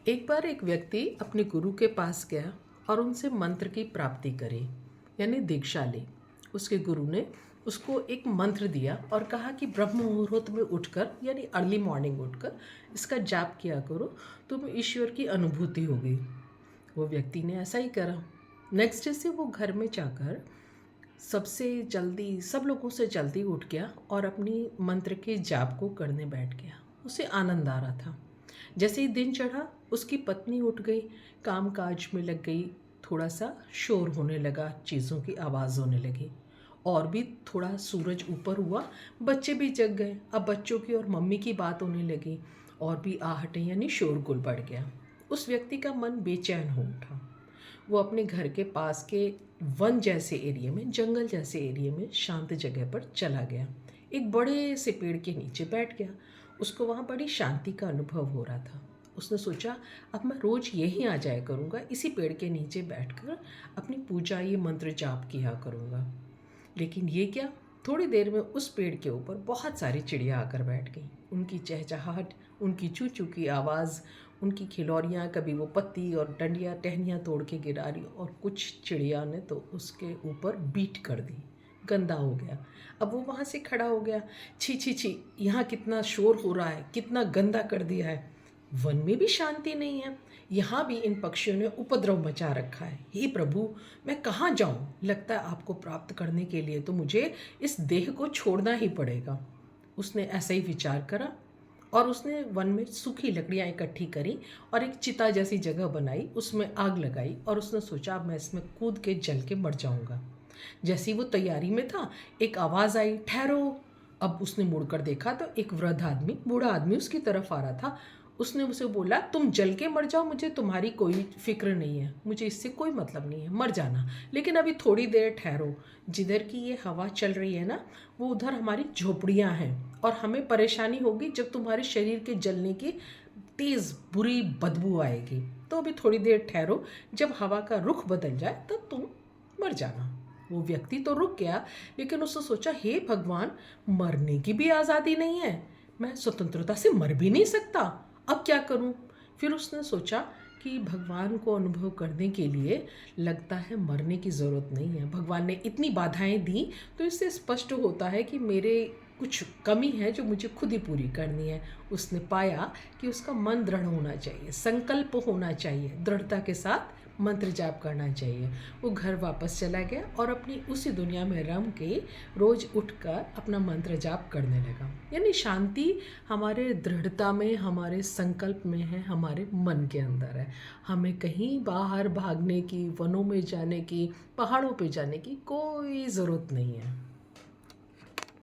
एक बार एक व्यक्ति अपने गुरु के पास गया और उनसे मंत्र की प्राप्ति करी, यानी दीक्षा ली। उसके गुरु ने उसको एक मंत्र दिया और कहा कि ब्रह्म मुहूर्त में उठकर, यानी अर्ली मॉर्निंग उठकर इसका जाप किया करो, तुम्हें ईश्वर की अनुभूति होगी। वो व्यक्ति ने ऐसा ही करा। नेक्स्ट डे से वो घर में जाकर सबसे जल्दी, सब लोगों से जल्दी उठ गया और अपनी मंत्र के जाप को करने बैठ गया। उसे आनंद आ रहा था। जैसे ही दिन चढ़ा, उसकी पत्नी उठ गई, काम काज में लग गई। थोड़ा सा शोर होने लगा, चीज़ों की आवाज़ होने लगी। और भी थोड़ा सूरज ऊपर हुआ, बच्चे भी जग गए। अब बच्चों की और मम्मी की बात होने लगी और भी आहटें यानी शोरगुल बढ़ गया। उस व्यक्ति का मन बेचैन हो उठा। वो अपने घर के पास के वन जैसे एरिया में, जंगल जैसे एरिया में शांत जगह पर चला गया। एक बड़े से पेड़ के नीचे बैठ गया। उसको वहाँ बड़ी शांति का अनुभव हो रहा था। उसने सोचा, अब मैं रोज़ यहीं आ जाया करूँगा, इसी पेड़ के नीचे बैठकर अपनी पूजा, ये मंत्र जाप किया करूँगा। लेकिन ये क्या, थोड़ी देर में उस पेड़ के ऊपर बहुत सारी चिड़िया आकर बैठ गईं। उनकी चहचहाहट, उनकी चू चू की आवाज़, उनकी खिलौरियाँ, कभी वो पत्ती और डंडियाँ टहनियाँ तोड़ के गिरा रही, और कुछ चिड़िया ने तो उसके ऊपर बीट कर दी। गंदा हो गया। अब वो वहाँ से खड़ा हो गया, छी छी छी, यहाँ कितना शोर हो रहा है, कितना गंदा कर दिया है। वन में भी शांति नहीं है, यहाँ भी इन पक्षियों ने उपद्रव मचा रखा है। हे प्रभु, मैं कहाँ जाऊँ? लगता है आपको प्राप्त करने के लिए तो मुझे इस देह को छोड़ना ही पड़ेगा। उसने ऐसा ही विचार करा और उसने वन में सूखी लकड़ियाँ इकट्ठी करी और एक चिता जैसी जगह बनाई, उसमें आग लगाई और उसने सोचा, अब मैं इसमें कूद के जल के मर जाऊँगा। जैसी वो तैयारी में था, एक आवाज़ आई, ठहरो। अब उसने मुड़कर देखा तो एक वृद्ध आदमी, बूढ़ा आदमी उसकी तरफ आ रहा था। उसने उसे बोला, तुम जल के मर जाओ, मुझे तुम्हारी कोई फिक्र नहीं है, मुझे इससे कोई मतलब नहीं है, मर जाना, लेकिन अभी थोड़ी देर ठहरो। जिधर की ये हवा चल रही है ना, वो उधर हमारी झोपड़ियाँ हैं और हमें परेशानी होगी जब तुम्हारे शरीर के जलने की तेज़ बुरी बदबू आएगी। तो अभी थोड़ी देर ठहरो, जब हवा का रुख बदल जाए तब तुम मर जाना। वो व्यक्ति तो रुक गया, लेकिन उसने सोचा, हे भगवान, मरने की भी आज़ादी नहीं है, मैं स्वतंत्रता से मर भी नहीं सकता, अब क्या करूं? फिर उसने सोचा कि भगवान को अनुभव करने के लिए लगता है मरने की ज़रूरत नहीं है। भगवान ने इतनी बाधाएं दी तो इससे स्पष्ट होता है कि मेरे कुछ कमी है जो मुझे खुद ही पूरी करनी है। उसने पाया कि उसका मन दृढ़ होना चाहिए, संकल्प होना चाहिए, दृढ़ता के साथ मंत्र जाप करना चाहिए। वो घर वापस चला गया और अपनी उसी दुनिया में रम के रोज़ उठकर अपना मंत्र जाप करने लगा। यानी शांति हमारे दृढ़ता में, हमारे संकल्प में है, हमारे मन के अंदर है। हमें कहीं बाहर भागने की, वनों में जाने की, पहाड़ों पे जाने की कोई ज़रूरत नहीं है।